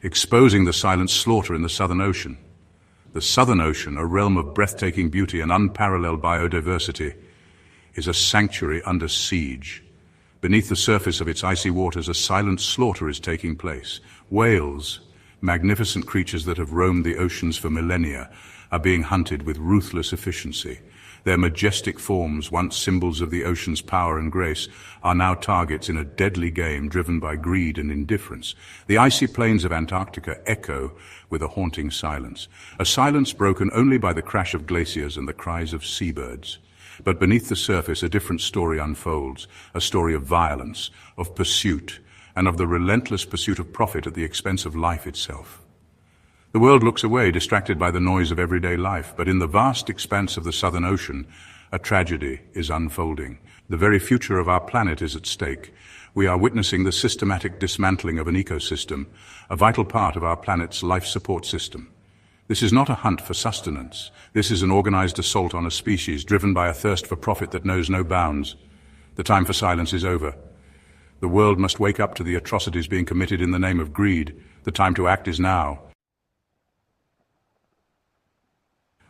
exposing the silent slaughter in the Southern Ocean. The Southern Ocean, a realm of breathtaking beauty and unparalleled biodiversity, is a sanctuary under siege. Beneath the surface of its icy waters, a silent slaughter is taking place. Whales, magnificent creatures that have roamed the oceans for millennia, are being hunted with ruthless efficiency. Their majestic forms, once symbols of the ocean's power and grace, are now targets in a deadly game driven by greed and indifference. The icy plains of Antarctica echo with a haunting silence, a silence broken only by the crash of glaciers and the cries of seabirds. But beneath the surface, a different story unfolds, a story of violence, of pursuit, and of the relentless pursuit of profit at the expense of life itself. The world looks away, distracted by the noise of everyday life, but in the vast expanse of the Southern Ocean, a tragedy is unfolding. The very future of our planet is at stake. We are witnessing the systematic dismantling of an ecosystem, a vital part of our planet's life support system. This is not a hunt for sustenance. This is an organized assault on a species driven by a thirst for profit that knows no bounds. The time for silence is over. The world must wake up to the atrocities being committed in the name of greed. The time to act is now.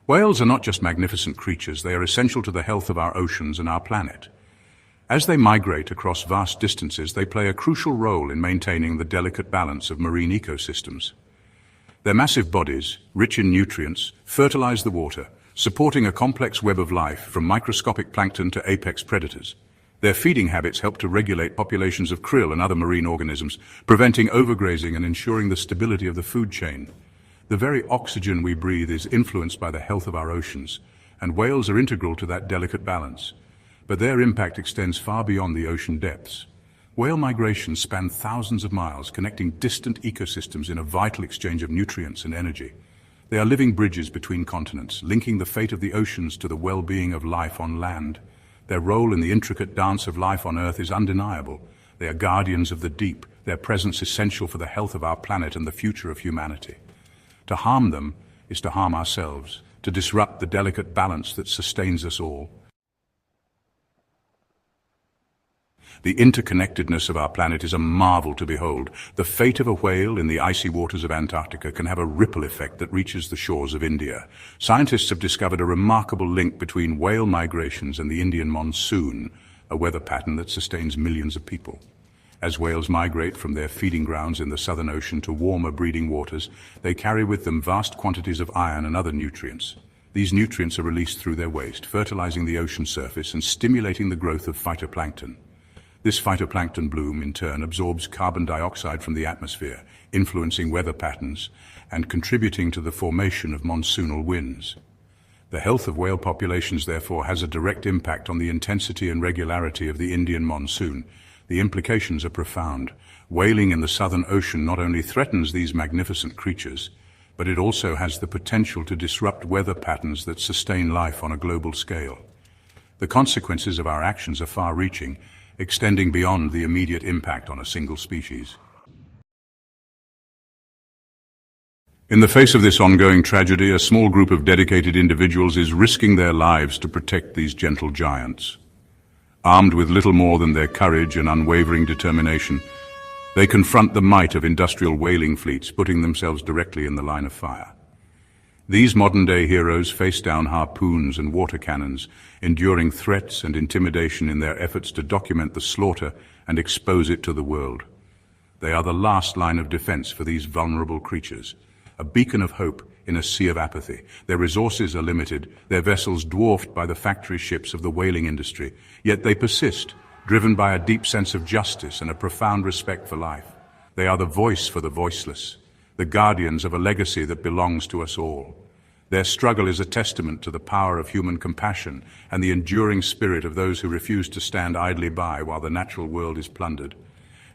Whales are not just magnificent creatures, they are essential to the health of our oceans and our planet. As they migrate across vast distances, they play a crucial role in maintaining the delicate balance of marine ecosystems. Their massive bodies, rich in nutrients, fertilize the water, supporting a complex web of life from microscopic plankton to apex predators. Their feeding habits help to regulate populations of krill and other marine organisms, preventing overgrazing and ensuring the stability of the food chain. The very oxygen we breathe is influenced by the health of our oceans, and whales are integral to that delicate balance. But their impact extends far beyond the ocean depths. Whale migrations span thousands of miles, connecting distant ecosystems in a vital exchange of nutrients and energy. They are living bridges between continents, linking the fate of the oceans to the well-being of life on land. Their role in the intricate dance of life on Earth is undeniable. They are guardians of the deep, their presence essential for the health of our planet and the future of humanity. To harm them is to harm ourselves, to disrupt the delicate balance that sustains us all. The interconnectedness of our planet is a marvel to behold. The fate of a whale in the icy waters of Antarctica can have a ripple effect that reaches the shores of India. Scientists have discovered a remarkable link between whale migrations and the Indian monsoon, a weather pattern that sustains millions of people. As whales migrate from their feeding grounds in the Southern Ocean to warmer breeding waters, they carry with them vast quantities of iron and other nutrients. These nutrients are released through their waste, fertilizing the ocean surface and stimulating the growth of phytoplankton. This phytoplankton bloom, in turn, absorbs carbon dioxide from the atmosphere, influencing weather patterns and contributing to the formation of monsoonal winds. The health of whale populations, therefore, has a direct impact on the intensity and regularity of the Indian monsoon. The implications are profound. Whaling in the Southern Ocean not only threatens these magnificent creatures, but it also has the potential to disrupt weather patterns that sustain life on a global scale. The consequences of our actions are far-reaching, extending beyond the immediate impact on a single species. In the face of this ongoing tragedy, a small group of dedicated individuals is risking their lives to protect these gentle giants. Armed with little more than their courage and unwavering determination, they confront the might of industrial whaling fleets, putting themselves directly in the line of fire. These modern-day heroes face down harpoons and water cannons, enduring threats and intimidation in their efforts to document the slaughter and expose it to the world. They are the last line of defense for these vulnerable creatures, a beacon of hope in a sea of apathy. Their resources are limited, their vessels dwarfed by the factory ships of the whaling industry, yet they persist, driven by a deep sense of justice and a profound respect for life. They are the voice for the voiceless, the guardians of a legacy that belongs to us all. Their struggle is a testament to the power of human compassion and the enduring spirit of those who refuse to stand idly by while the natural world is plundered.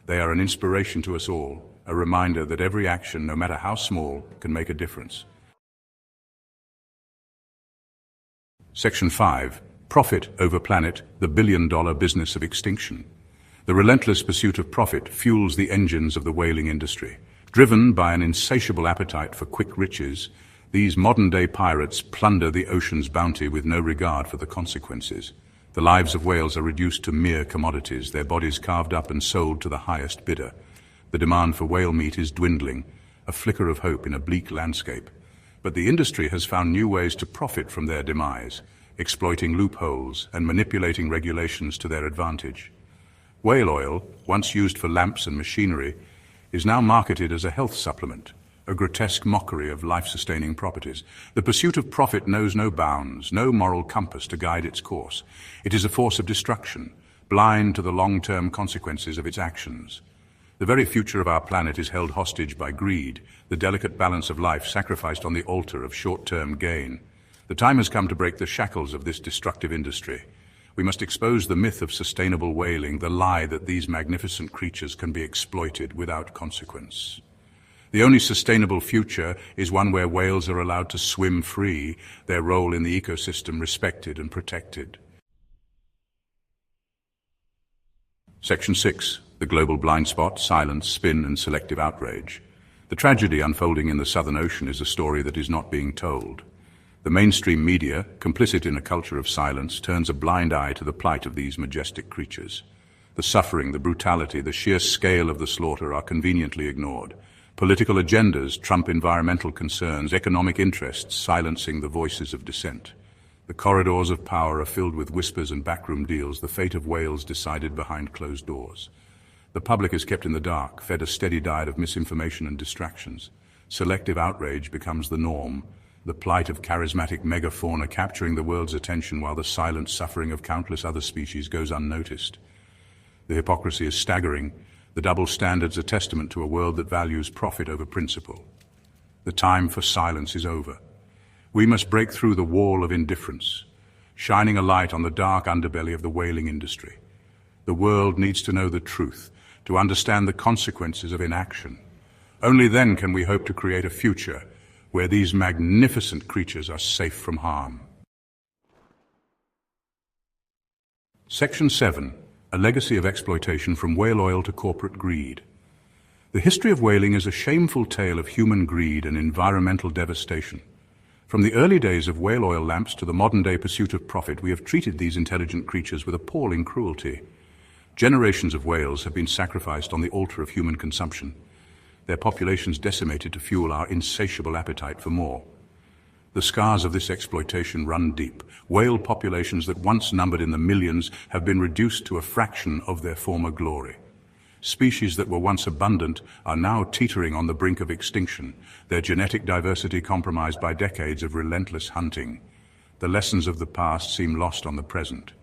They are an inspiration to us all, a reminder that every action, no matter how small, can make a difference. Section 5. Profit over planet, the billion-dollar business of extinction. The relentless pursuit of profit fuels the engines of the whaling industry. Driven by an insatiable appetite for quick riches, these modern-day pirates plunder the ocean's bounty with no regard for the consequences. The lives of whales are reduced to mere commodities, their bodies carved up and sold to the highest bidder. The demand for whale meat is dwindling, a flicker of hope in a bleak landscape. But the industry has found new ways to profit from their demise, exploiting loopholes and manipulating regulations to their advantage. Whale oil, once used for lamps and machinery, is now marketed as a health supplement, a grotesque mockery of life-sustaining properties. The pursuit of profit knows no bounds, no moral compass to guide its course. It is a force of destruction, blind to the long-term consequences of its actions. The very future of our planet is held hostage by greed, the delicate balance of life sacrificed on the altar of short-term gain. The time has come to break the shackles of this destructive industry. We must expose the myth of sustainable whaling, the lie that these magnificent creatures can be exploited without consequence. The only sustainable future is one where whales are allowed to swim free, their role in the ecosystem respected and protected. Section 6. The global blind spot, silence, spin, and selective outrage. The tragedy unfolding in the Southern Ocean is a story that is not being told. The mainstream media, complicit in a culture of silence, turns a blind eye to the plight of these majestic creatures. The suffering, the brutality, the sheer scale of the slaughter are conveniently ignored. Political agendas trump environmental concerns, economic interests silencing the voices of dissent. The corridors of power are filled with whispers and backroom deals, the fate of whales decided behind closed doors. The public is kept in the dark, fed a steady diet of misinformation and distractions. Selective outrage becomes the norm, the plight of charismatic megafauna capturing the world's attention while the silent suffering of countless other species goes unnoticed. The hypocrisy is staggering. The double standards are testament to a world that values profit over principle. The time for silence is over. We must break through the wall of indifference, shining a light on the dark underbelly of the whaling industry. The world needs to know the truth, to understand the consequences of inaction. Only then can we hope to create a future where these magnificent creatures are safe from harm. Section 7. A legacy of exploitation from whale oil to corporate greed. The history of whaling is a shameful tale of human greed and environmental devastation. From the early days of whale oil lamps to the modern-day pursuit of profit, we have treated these intelligent creatures with appalling cruelty. Generations of whales have been sacrificed on the altar of human consumption, their populations decimated to fuel our insatiable appetite for more. The scars of this exploitation run deep. Whale populations that once numbered in the millions have been reduced to a fraction of their former glory. Species that were once abundant are now teetering on the brink of extinction, their genetic diversity compromised by decades of relentless hunting. The lessons of the past seem lost on the present.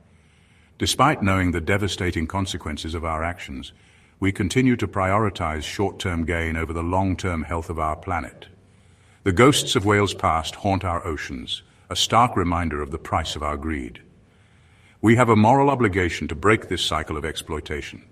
Despite knowing the devastating consequences of our actions, we continue to prioritize short-term gain over the long-term health of our planet. The ghosts of whales past haunt our oceans, a stark reminder of the price of our greed. We have a moral obligation to break this cycle of exploitation.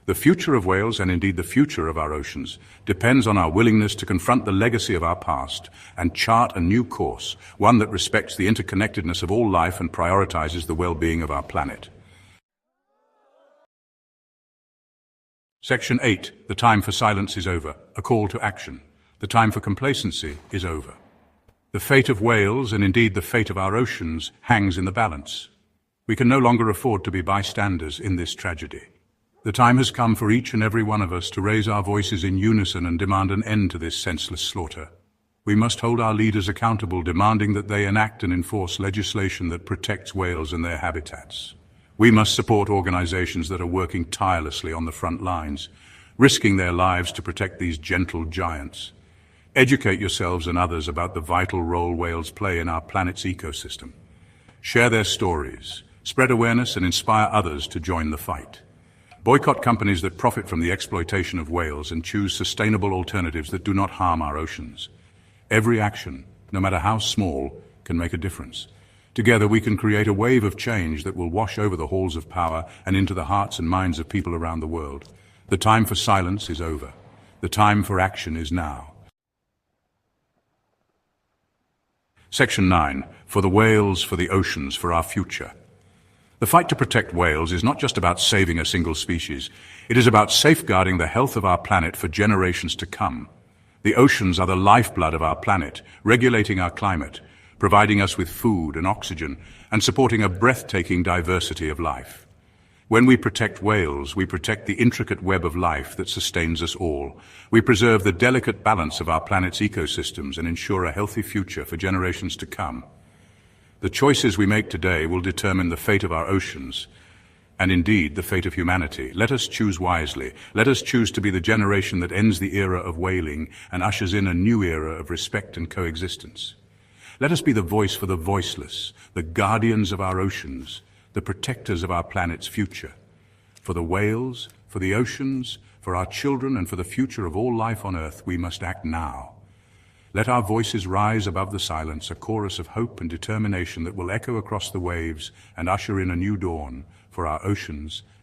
The future of whales, and indeed the future of our oceans, depends on our willingness to confront the legacy of our past and chart a new course, one that respects the interconnectedness of all life and prioritizes the well-being of our planet. Section 8. The time for silence is over. A call to action. The time for complacency is over. The fate of whales, and indeed the fate of our oceans, hangs in the balance. We can no longer afford to be bystanders in this tragedy. The time has come for each and every one of us to raise our voices in unison and demand an end to this senseless slaughter. We must hold our leaders accountable, demanding that they enact and enforce legislation that protects whales and their habitats. We must support organizations that are working tirelessly on the front lines, risking their lives to protect these gentle giants. Educate yourselves and others about the vital role whales play in our planet's ecosystem. Share their stories, spread awareness, and inspire others to join the fight. Boycott companies that profit from the exploitation of whales and choose sustainable alternatives that do not harm our oceans. Every action, no matter how small, can make a difference. Together we can create a wave of change that will wash over the halls of power and into the hearts and minds of people around the world. The time for silence is over. The time for action is now. Section 9. For the whales, for the oceans, for our future. The fight to protect whales is not just about saving a single species. It is about safeguarding the health of our planet for generations to come. The oceans are the lifeblood of our planet, regulating our climate, providing us with food and oxygen, and supporting a breathtaking diversity of life. When we protect whales, we protect the intricate web of life that sustains us all. We preserve the delicate balance of our planet's ecosystems and ensure a healthy future for generations to come. The choices we make today will determine the fate of our oceans, and indeed the fate of humanity. Let us choose wisely. Let us choose to be the generation that ends the era of whaling and ushers in a new era of respect and coexistence. Let us be the voice for the voiceless, the guardians of our oceans, the protectors of our planet's future. For the whales, for the oceans, for our children, and for the future of all life on Earth, we must act now. Let our voices rise above the silence, a chorus of hope and determination that will echo across the waves and usher in a new dawn for our oceans